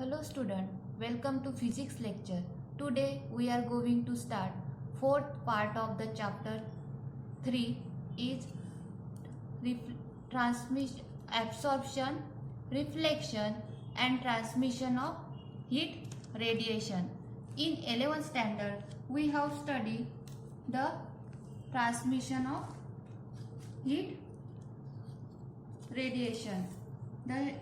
Hello student, welcome to physics lecture. Today we are going to start fourth part of the chapter 3 is transmission, absorption, reflection and transmission of heat radiation. In 11th standard we have studied the transmission of heat radiation. The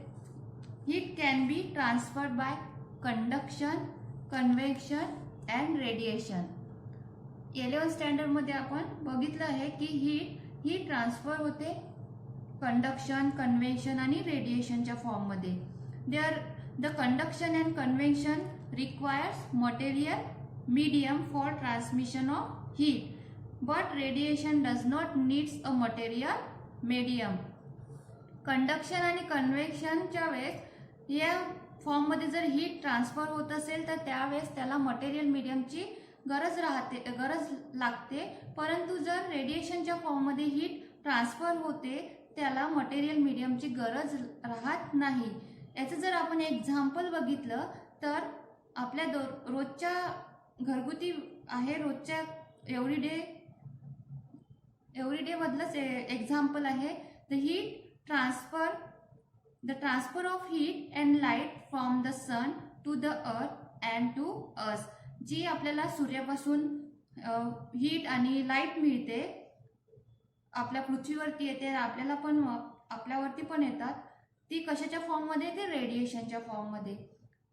heat can be transferred by conduction, convection and radiation. 11th standard मध्ये आपण बघितलं आहे की heat transfer होते conduction, convection आणि रेडिएशनच्या form मध्ये. The conduction and convection requires material medium for transmission of heat, but radiation does not needs a material medium. Conduction आणि कन्व्हेक्शनच्या वेळेस या फॉर्म मध्ये जर हीट ट्रान्सफर होत असेल तर त्यावेळेस त्याला मटेरियल मीडियमची गरज लागते, परंतु जर रेडिएशनच्या फॉर्म मध्ये हीट ट्रान्सफर होते त्याला मटेरियल मीडियमची गरज राहत नाही. याचं जर आपण एक्झाम्पल बघितलं तर आपल्या रोजच्या घरगुती आहे, रोजच्या एव्हरीडे मधलंच एक्झाम्पल आहे. The transfer of heat and light from the sun to the earth and to us. जी आपल्याला सूर्यापासून हीट आणि लाईट मिळते आपल्या पृथ्वीवरती येते, आपल्यावरती पण येतात, ती कशाच्या फॉर्म मध्ये? ते रेडिएशनच्या फॉर्म मध्ये.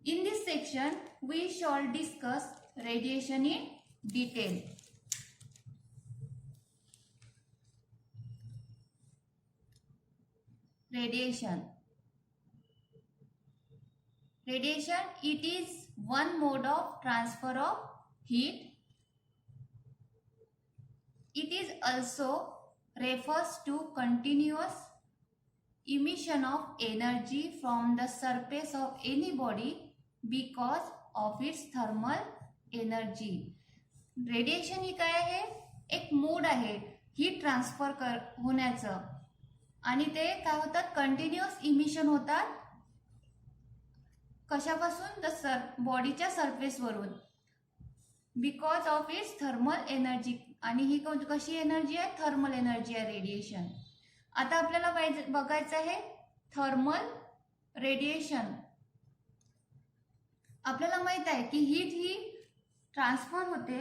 In this section we shall discuss radiation in detail. Radiation, it is one mode of transfer of heat. It is also refers to continuous emission of energy from the surface of any body because of its thermal energy. Radiation ही काय आहे? एक मोड आहे heat transfer होण्याचं, आणि ते काय होतात? कंटिन्युअस इमिशन होतात. कशापासून? बॉडीच्या सरफेस वरून, because of its thermal energy. आणि ही कशी एनर्जी आहे? थर्मल एनर्जी आहे रेडिएशन. आता आपल्याला बघायचं आहे थर्मल रेडिएशन. आपल्याला माहित आहे की हीट ही ट्रान्सफर होते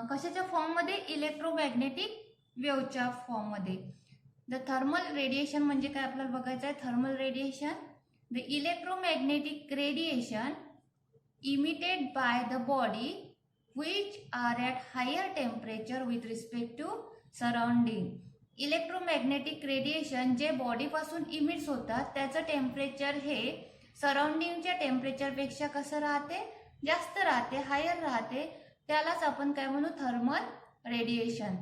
कशाच्या फॉर्म मध्ये? इलेक्ट्रोमॅग्नेटिक वेव्हच्या फॉर्म मध्ये. द थर्मल रेडिएशन म्हणजे काय आपल्याला बघायचं आहे? Thermal radiation, the electromagnetic radiation emitted by the body which are at higher temperature with respect to surrounding. Electromagnetic radiation जे बॉडी पासून इमिट्स होतात त्याचं टेम्परेचर हे सराउंडिंगच्या टेम्परेचर पेक्षा कसं राहते? जास्त राहते, हायर राहते. त्यालाच आपण काय म्हणू? Thermal radiation.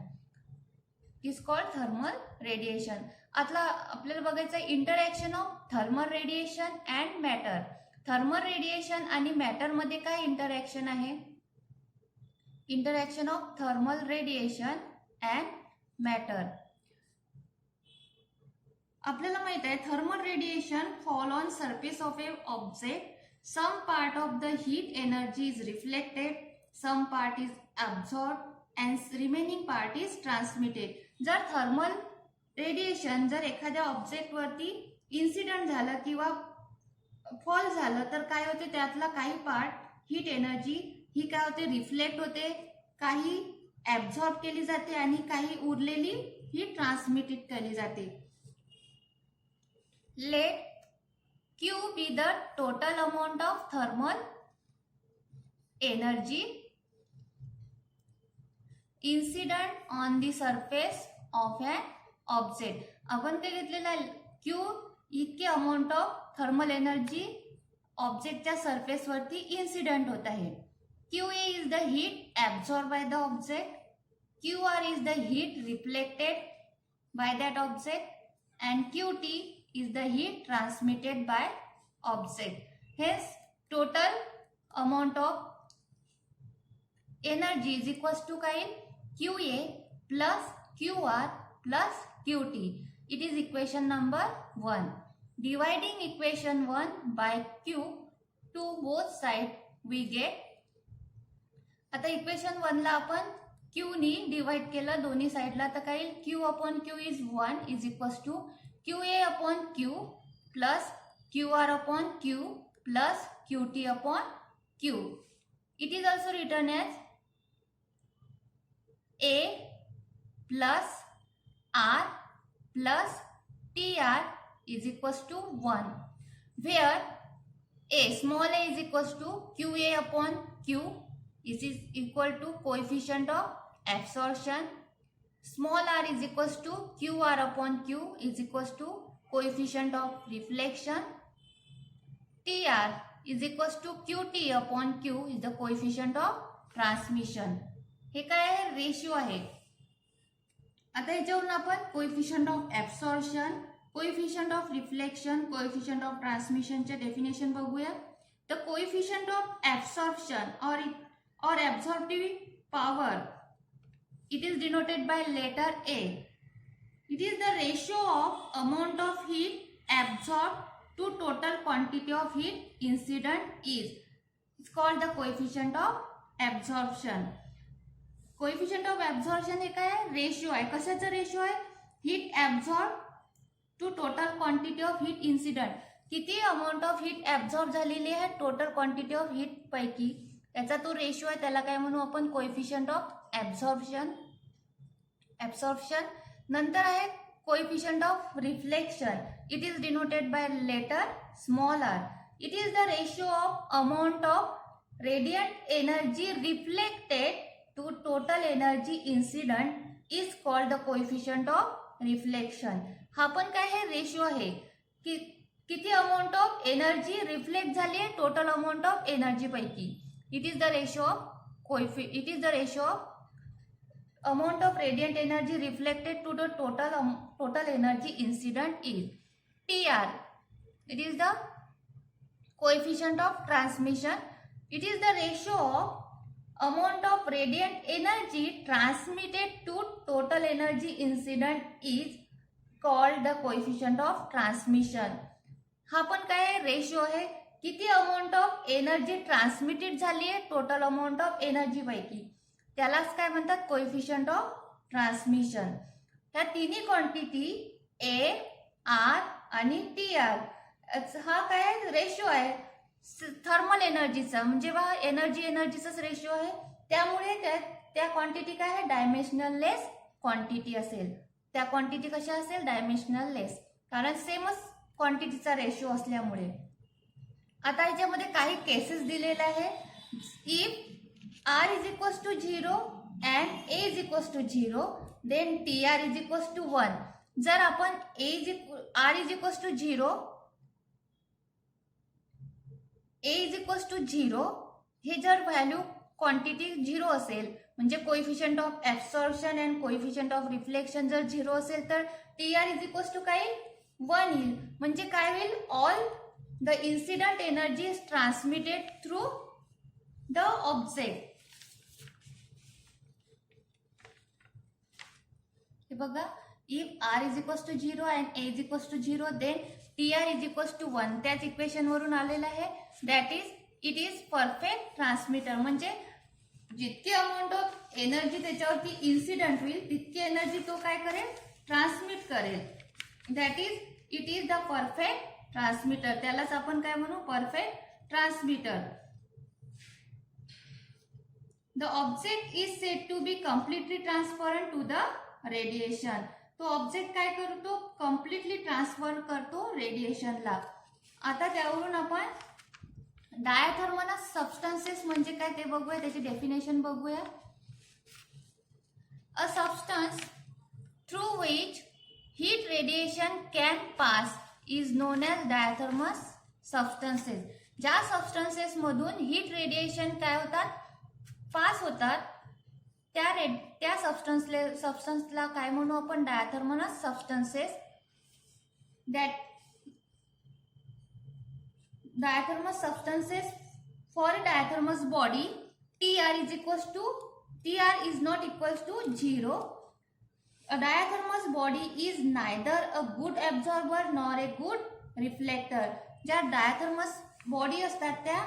Is called thermal radiation. आता आपल्याला बघायचं interaction of thermal radiation and matter. Thermal radiation आणि मॅटर मध्ये काय इंटरॅक्शन आहे? Interaction of thermal radiation and matter. आपल्याला माहित आहे thermal radiation fall on surface of a object. Some part of the heat energy is reflected, some part is absorb and remaining part is transmitted. जर thermal radiation जर एखाद्या object वरती incident झालं किंवा fall झालं तर काय होते? त्यातला काही पार्ट हीट एनर्जी ही काय होते? रिफ्लेक्ट होते, काही ऍब्झॉर्ब केली जाते आणि काही उरलेली ही ट्रान्समिटेड केली जाते. Let Q be the total amount of thermal energy incident on the surface of an object. आपण काय घेतलेलं आहे? Q इतके अमाऊंट ऑफ थर्मल एनर्जी ऑब्जेक्टच्या सरफेस वरती इन्सिडेंट होत आहे. QA is the heat absorb by the object, QR is the heat reflected by that object and QT is the heat transmitted by object. हेच total amount of energy is equals to काय? QA plus QR plus QT. It is equation number 1. Dividing equation 1 by Q to both side we get. आता equation 1 ला आपण Q नी divide केलं दोन्ही साइडला, तर काय येईल Q upon Q is 1 is equals to Q A upon Q plus Q R upon Q plus Q T upon Q. It is also written as A plus R plus T R is equals to 1, where a small a is equals to qa upon q is equal to coefficient of absorption, small r is equals to qr upon q is equals to coefficient of reflection, tr is equals to qt upon q is the coefficient of transmission. हे काय आहे, ratio आहे. आता याच्यावरून आपण coefficient of absorption, coefficient of reflection, coefficient of ट्रान्समिशनचे definition बघूया. The coefficient of absorption or absorptive power, it is denoted by letter A. It is the ratio of amount of heat absorbed to total quantity of heat incident is. It's called the coefficient of absorption. Coefficient of absorption हे काय आहे, ratio आहे. कशाचा ratio आहे, heat absorb to total quantity of heat incident. किती amount of heat absorb झालेली आहे total quantity of heat पैकी, त्याचा तो रेशिओ आहे, त्याला काय म्हणू आपण, कोएफिशिएंट ऑफ ऍब्सॉर्प्शन. नंतर आहे coefficient of reflection. It is denoted by letter small R. It is the ratio of amount of radiant energy reflected to total energy incident is called the coefficient of reflection. हा पण काय आहे, ratio आहे की किती amount of energy reflect झाली आहे total amount of energy पैकी. It is the ratio of amount of radiant energy reflected to the total energy incident is TR. It is the coefficient of transmission. It is the ratio of amount of radiant energy transmitted to total energy incident is called the coefficient of transmission. हा पण काय आहे, ratio आहे, किती amount of energy transmitted झाली आहे total amount of energy पैकी, त्यालाच काय म्हणतात, कोएफिशिएंट ऑफ ट्रान्समिशन. ह्या तिन्ही क्वांटिटी ए, आर आणि टी आर हा काय रेशिओ आहे थर्मल एनर्जीचा, म्हणजे बघा एनर्जीचाच रेशिओ आहे. त्यामुळे त्या क्वांटिटी काय आहे, डायमेन्शनल लेस क्वांटिटी असेल. त्या क्वांटिटी कशा असेल, डायमेन्शनल लेस, कारण सेमच क्वांटिटीचा रेशिओ असल्यामुळे. आता याच्यामध्ये काही केसेस दिलेले आहे. If R is equals to 0 and A is equals to 0, then TR is equals to 1. जर आपण R is equals to 0, A is equals to 0 हे जर व्हॅल्यू क्वांटिटी 0 असेल, म्हणजे coefficient of absorption and coefficient of reflection जर 0 असेल, तर TR is equals to काय 1 येईल. म्हणजे काय होईल, all the incident energy is transmitted through the object. हे बघा, if R is equals to 0 and A is equals to 0, then TR is equals to 1. त्याच इक्वेशन वरून आलेलं आहे. That is it is perfect transmitter. म्हणजे जितकी amount of energy त्याच्यावरती incident होईल तितकी एनर्जी तो काय करेल, ट्रान्समिट करेल. That is it is the perfect transmitter. त्यालाच आपण काय म्हणू, perfect transmitter. The object is said to be completely transparent to the radiation. तो ऑब्जेक्ट काय करतो, कम्प्लिटली ट्रान्सफर करतो रेडिएशनला. आता त्यावरून आपण डायथर्मलस सबस्टन्सेस म्हणजे काय ते बघूया, त्याची डेफिनेशन बघूया. A substance through which heat radiation can pass is known as diathermanous substances. ज्या सबस्टन्सेस मधून हीट रेडिएशन काय होतात, पास होतात, त्या सबस्टन्सला काय म्हणू आपण, diathermanous substances. That diathermanous substances for diathermanous body TR is not equals to 0. A diathermous body is neither a good absorber nor a good reflector. ज्या डायथर्मस बॉडी असतात त्या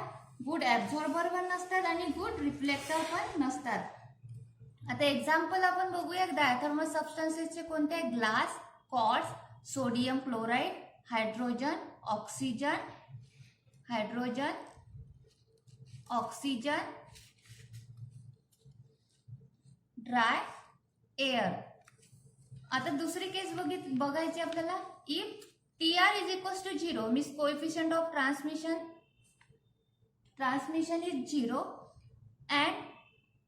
गुड ॲब्झॉर्बर पण नसतात आणि गुड रिफ्लेक्टर पण नसतात. आता एक्झाम्पल आपण बघूया डायथर्मल सबस्टन्सेसचे कोणते. Glass, quartz, sodium chloride, hydrogen, oxygen, dry air. आता दुसरी केस बघायची आपल्याला. If TR is equals to 0 means coefficient of transmission is 0 and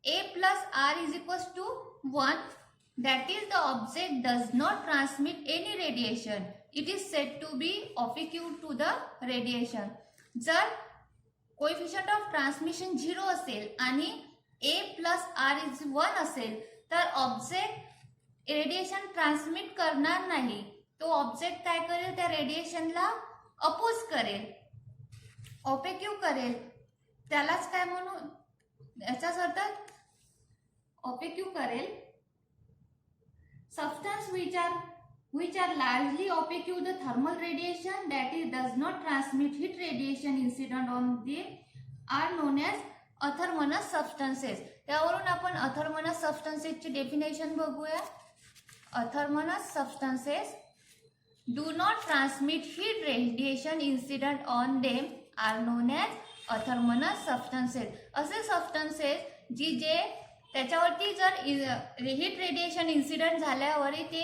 A plus R is equals to 1, that is the object does not transmit any radiation. It is said to be opaque to the radiation. जर coefficient of transmission 0 असेल आणि A plus R is 1 असेल तर object radiation transmit करणार नाही. तो object काय करेल, त्या रेडिएशनला अपोज करेल, ऑपेक्यू करेल. त्यालाच काय म्हणू, याचाच अर्थ ऑपेक्यू करेल. Substance which are largely opaque to the thermal radiation, that is does not transmit heat radiation incident on them, are known as athermanous substances. त्यावरून आपण अथर्मनस सबस्टन्सेसची डेफिनेशन बघूया. Athermanous substances do not transmit heat radiation incident on them are known as athermanous substances. असे substances जे त्याच्यावरती जर heat radiation incident झाल्यावरही ते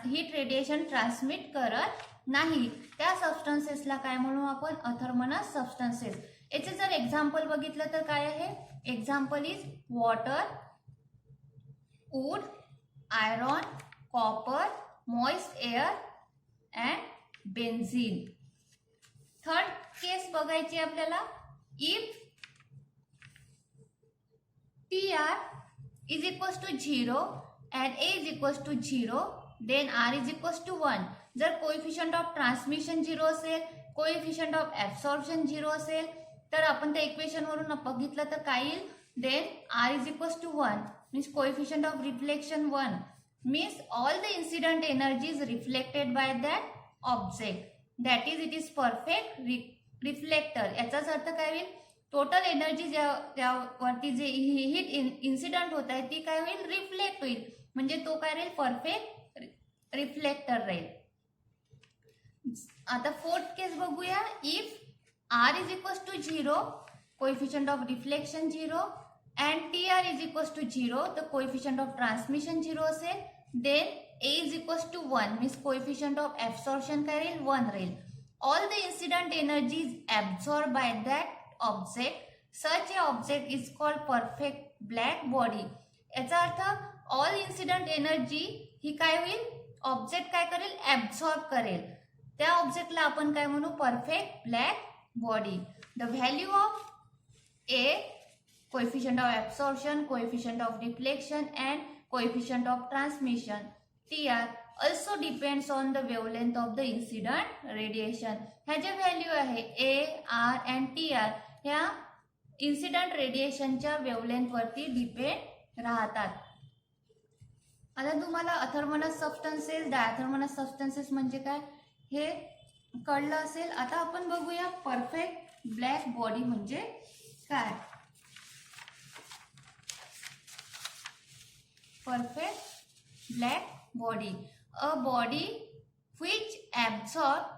हीट रेडिएशन ट्रान्समिट करत नाही, त्या सबस्टन्सेसला काय म्हणू आपण, अथर्मनस सबस्टन्सेस. याचे जर एक्झाम्पल बघितलं तर काय आहे. Example is water, wood, iron, copper, moist air and benzene. Third case बघायची आपल्याला. If TR is equals to 0 and A is equals to 0, then R is equals to 1. जर कोएफिशिएंट ऑफ ट्रान्समिशन 0 असेल, coefficient of absorption 0 असेल, तर आपण त्या equation वरून बघितलं तर काय येईल, then R is equals to 1 means coefficient of reflection 1 means all the incident energy is reflected by that object, that is it is perfect reflector. याचाच अर्थ काय होईल, टोटल एनर्जी त्यावरती जे हीट इन्सिडंट होत आहे ती काय होईल, रिफ्लेक्ट होईल. म्हणजे तो काय राहील, परफेक्ट रिफ्लेक्टर राहील. आता फोर्थ केस बघूया. If R is equals to 0, coefficient of reflection 0 and TR is equals to 0, तर कोएफिशिएंट ऑफ ट्रान्समिशन 0 असेल, then A is equals to 1 means coefficient of absorption काय राहील, 1 राहील. All the incident energy is absorb by that object. Such a object is called perfect black body. याचा अर्थ all incident energy ही काय होईल, object काय करेल, ॲब्सॉर्ब करेल. त्या ऑब्जेक्टला आपण काय म्हणू, perfect black body. The value of A, coefficient of absorption, coefficient of reflection and coefficient of transmission TR also depends on the wavelength of the incident radiation. ह्या जे व्हॅल्यू आहे A, R and TR ह्या incident रेडिएशनच्या wavelength वरती depend राहतात. आता तुम्हाला अथर्मनस substances, डायथर्मनस substances म्हणजे काय हे कळलं असेल. आता आपण बघूया परफेक्ट ब्लॅक बॉडी म्हणजे काय. Perfect black body, a body which absorbs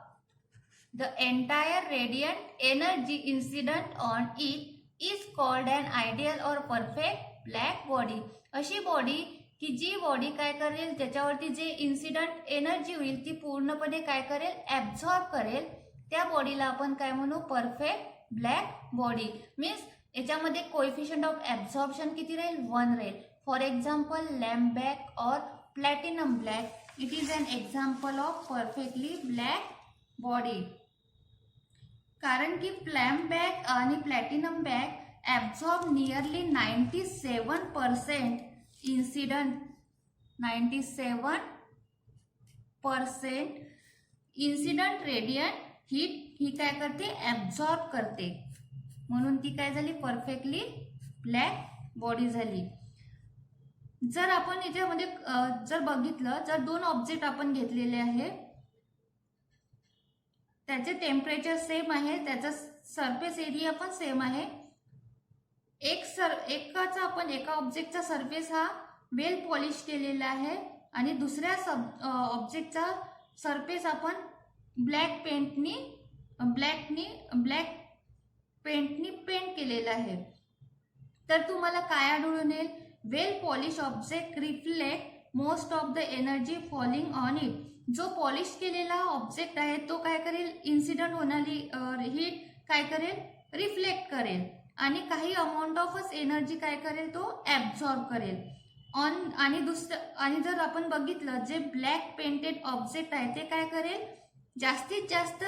the entire radiant energy incident on it is called an ideal or perfect black body. अशी बॉडी की जी बॉडी काय करेल, त्याच्यावरती जे इन्सिडंट एनर्जी होईल ती पूर्णपणे काय करेल, ॲब्झॉर्ब करेल, त्या बॉडीला आपण काय म्हणू, परफेक्ट ब्लॅक बॉडी. मीन्स याच्यामध्ये कोएफिशिएंट ऑफ ॲब्झॉर्प्शन किती राहील, 1 राहील. फॉर एक्झाम्पल लॅम्प ब्लॅक और platinum black, it is an example of perfectly black body. कारण की लॅम्प ब्लॅक आणि platinum black absorb nearly 97% incident, 97% incident radiant heat ही काय करते, ॲब्झॉर्ब करते. म्हणून ती काय झाली, परफेक्टली ब्लॅक बॉडी झाली. जर आपण याच्यामध्ये जर बघितलं, जर 2 ऑब्जेक्ट आपण घेतलेले आहे, त्याचे टेम्परेचर सेम आहे, त्याचा सरफेस एरिया पण सेम आहे. एका ऑब्जेक्टचा सरफेस हा वेल पॉलिश केलेला आहे आणि दुसऱ्या ऑब्जेक्टचा सरफेस आपण ब्लॅक पेंटनी पेंट केलेला आहे. तर तुम्हाला काय आढळून येईल? Well polish object reflect most of the energy falling on it. जो पॉलिश केलेला ऑब्जेक्ट आहे तो काय करेल? इन्सिडेंट होणारी हीट काय करेल? रिफ्लेक्ट करेल आणि काही अमाऊंट ऑफच एनर्जी काय करेल? तो ऍब्झॉर्ब करेल. आणि जर आपण बघितलं जे ब्लॅक पेंटेड ऑब्जेक्ट आहे ते काय करेल? जास्तीत जास्त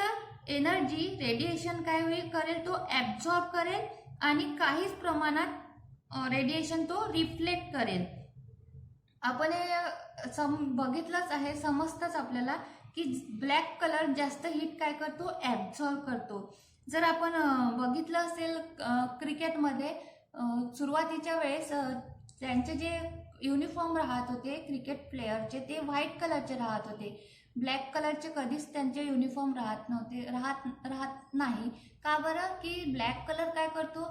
एनर्जी रेडिएशन काय होईल करेल? तो ऍब्झॉर्ब करेल आणि काहीच प्रमाणात रेडिएशन तो रिफ्लेक्ट करेल. आपण हे बघितलंच आहे, समजतच आपल्याला की ब्लॅक कलर जास्त हीट काय करतो? ऍब्झॉर्ब करतो. जर आपण बघितलं असेल क्रिकेटमध्ये सुरुवातीच्या वेळेस त्यांचे जे युनिफॉर्म राहत होते क्रिकेट प्लेयरचे ते व्हाईट कलरचे राहत होते. ब्लॅक कलरचे कधीच त्यांचे युनिफॉर्म राहत नाही. का बरं? की ब्लॅक कलर काय करतो?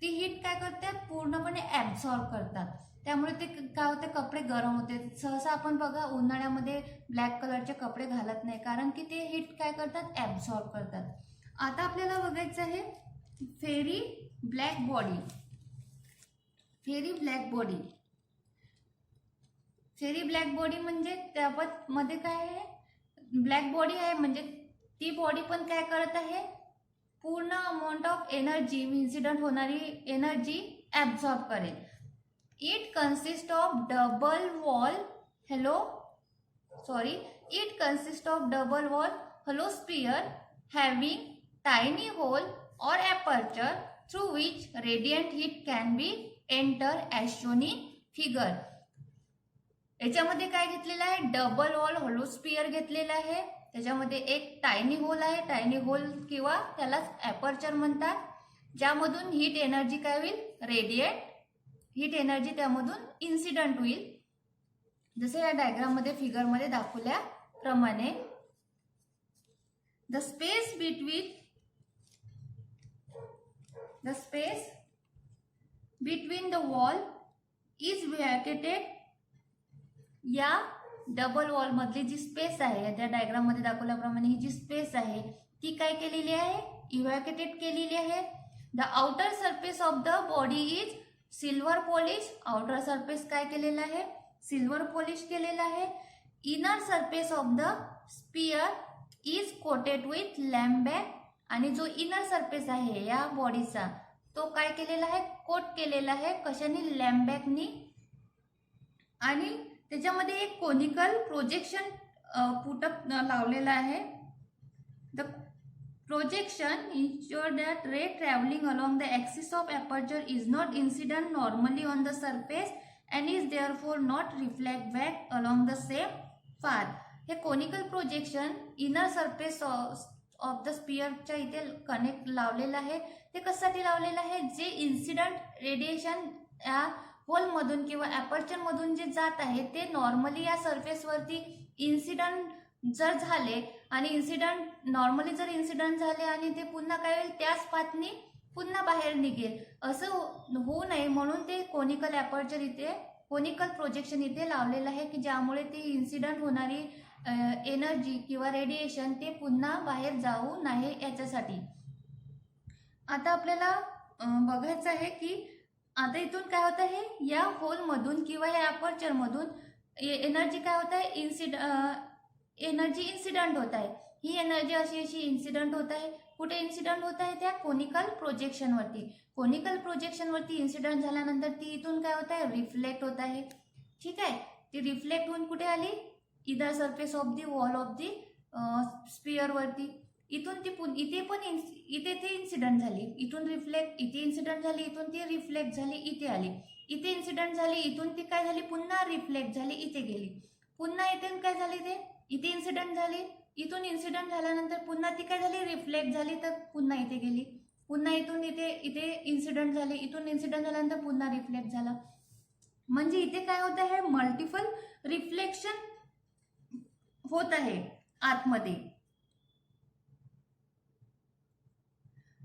ती हीट काय करते? पूर्णपणे ऍब्झॉर्ब करतात. त्यामुळे ते काय होते? कपडे गरम होते. सहसा आपण बघा उन्हाळ्यामध्ये ब्लॅक कलरचे कपडे घालत नाही कारण की ते हीट काय करतात? ऍब्झॉर्ब करतात. आता आपल्याला बघायचं आहे फेरी ब्लॅक बॉडी. फेरी ब्लॅक बॉडी म्हणजे त्यामध्ये काय आहे? ब्लॅक बॉडी आहे म्हणजे ती बॉडी पण काय करत आहे? पूर्ण अमाऊंट ऑफ एनर्जी इन्सिडेंट होणारी एनर्जी ऍब्झॉर्ब करेल. It consist of double wall hollow sphere having tiny hole or aperture through which radiant heat can be enter as shown in figure. याच्यामध्ये काय घेतलेलं आहे? डबल वॉल होलो sphere घेतलेला आहे. त्याच्यामध्ये एक टायनी होल आहे. टायनी होल किंवा त्यालाच ॲपर्चर म्हणतात, ज्यामधून हीट एनर्जी काय होईल? हीट एनर्जी त्यामधून इन्सिडंट होईल. जसे या डायग्राम मध्ये फिगर मध्ये दाखवल्याप्रमाणे. The space between the wall is vacated. या डबल वॉल मधली जी स्पेस आहे त्या डायग्राम मध्ये दाखवल्याप्रमाणे ही जी स्पेस आहे ती काय केलेली आहे? इव्हॅक्युएटेड केलेली आहे. The outer surface of the body is silver polish. Outer surface काय केलेला आहे? सिल्वर पॉलिश केलेला आहे. Inner surface of the sphere is coated with lampblack. आणि जो इनर सरफेस आहे या बॉडीचा तो काय केलेला आहे? कोट केलेला आहे. कशाने? लॅम्बॅकनी. आणि त्याच्यामध्ये एक कोनिकल प्रोजेक्शन पुटअप लावलेला आहे. The projection ensure that ray traveling along the axis of aperture is not incident normally on the surface and is therefore not reflect back along the same path. हे conical projection inner surface of the स्पियरच्या इथे connect लावलेलं आहे. ते कशासाठी लावलेलं आहे? जे इन्सिडंट रेडिएशन या होल मधून किंवा ॲपर्चर मधून जे जात आहे ते नॉर्मली या सरफेसवरती इन्सिडंट जर झाले आणि नॉर्मली जर इन्सिडंट झाले आणि ते पुन्हा काय होईल? त्याच पाथनी पुन्हा बाहेर निघेल, असं होऊ नये म्हणून ते कोनिकल प्रोजेक्शन इथे लावलेलं आहे की ज्यामुळे ते इन्सिडंट होणारी एनर्जी किंवा रेडिएशन ते पुन्हा बाहेर जाऊ नये याच्यासाठी. आता आपल्याला बघायचं आहे की आता इथून काय होत आहे? या होल मधून किंवा या अपर्चर मधून एनर्जी काय होत आहे? एनर्जी इन्सिडंट होत आहे. ही एनर्जी अशी इन्सिडंट होत आहे. कुठे इन्सिडंट होत आहे? त्या कोनिकल प्रोजेक्शनवरती. कोनिकल प्रोजेक्शनवरती इन्सिडंट झाल्यानंतर ती इथून काय होत आहे? रिफ्लेक्ट होत आहे. ठीक आहे. ती रिफ्लेक्ट होऊन कुठे आली? इधर surface of the wall of the sphere वरती. इथून ती इथे ती इन्सिडंट झाली. इथून रिफ्लेक्ट इथे इन्सिडंट झाली. इथून ती रिफ्लेक्ट झाली इथे आली. इथे इन्सिडंट झाली. इथून ती काय झाली? पुन्हा रिफ्लेक्ट झाली इथे गेली. पुन्हा इथे काय झाली? ते इथे इन्सिडंट झाली. इथून इन्सिडंट झाल्यानंतर पुन्हा ती काय झाली? रिफ्लेक्ट झाली तर पुन्हा इथे गेली. पुन्हा इथून इथे इन्सिडंट झाली. इथून इन्सिडंट झाल्यानंतर पुन्हा रिफ्लेक्ट झाला. म्हणजे इथे काय होत आहे? मल्टिपल रिफ्लेक्शन होत आहे आतमध्ये.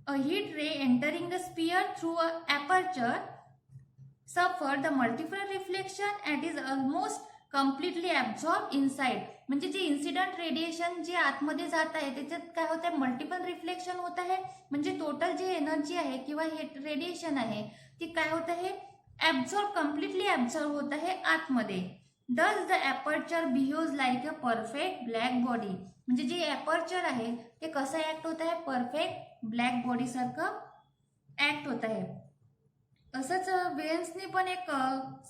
a heat ray entering the sphere through a aperture suffer the multiple reflection and is almost completely absorbed inside. म्हणजे जे इन्सिडेंट रेडिएशन जे आतमध्ये जात आहे त्याच्यात काय होत आहे, मल्टिपल रिफ्लेक्शन होत आहे. म्हणजे टोटल जे एनर्जी आहे किंवा हे रेडिएशन आहे ती काय होत आहे, कम्प्लिटली ॲब्झॉर्ब होत आहे आतमध्ये. Thus the aperture behaves like a perfect black body. म्हणजे जे ॲपर्चर आहे ते कसं ऍक्ट होत आहे, परफेक्ट ब्लॅक बॉडी सारखं ऍक्ट होत आहे. असंच वेन्सनी पण एक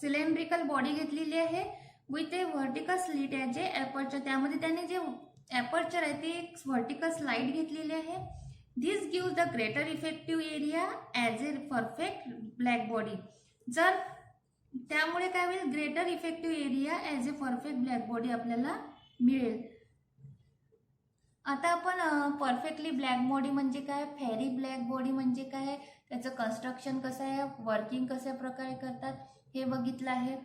सिलेंड्रिकल बॉडी घेतलेली आहे with a vertical slit as a aperture. त्यामध्ये त्याने जे ॲपर्चर आहे ते एक व्हर्टिकल स्लाइड घेतलेली आहे. This gives the greater effective area as a perfect black body. जर त्यामुळे काय होईल, greater effective area as a perfect black body आपल्याला मिळेल. आता आपण परफेक्टली ब्लॅक बॉडी म्हणजे काय, फेरी ब्लॅक बॉडी म्हणजे काय, त्याचं कन्स्ट्रक्शन कसं आहे, वर्किंग कशा प्रकारे करतात हे बघितलं आहे.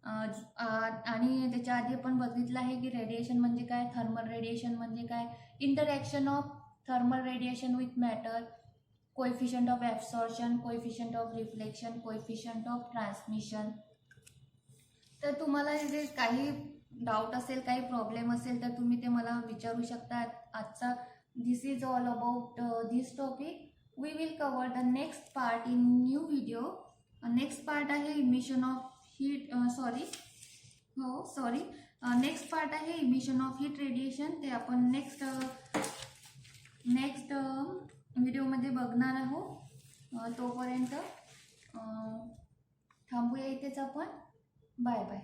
आणि त्याच्या आधी आपण बघितलं आहे की रेडिएशन म्हणजे काय, थर्मल रेडिएशन म्हणजे काय, interaction of thermal radiation with matter, coefficient of absorption, coefficient of reflection, coefficient of transmission. तर तुम्हाला जे काही डाऊट असेल, काही प्रॉब्लेम असेल तर तुम्ही ते मला विचारू शकता. आजचा this is all about this topic. We will cover the next part in new video. Next part आहे emission of heat next part आहे इमिशन ऑफ हीट रेडिएशन. ते आपण नेक्स्ट व्हिडिओमध्ये बघणार आहोत. तोपर्यंत थांबूया इथेच आपण. Bye bye.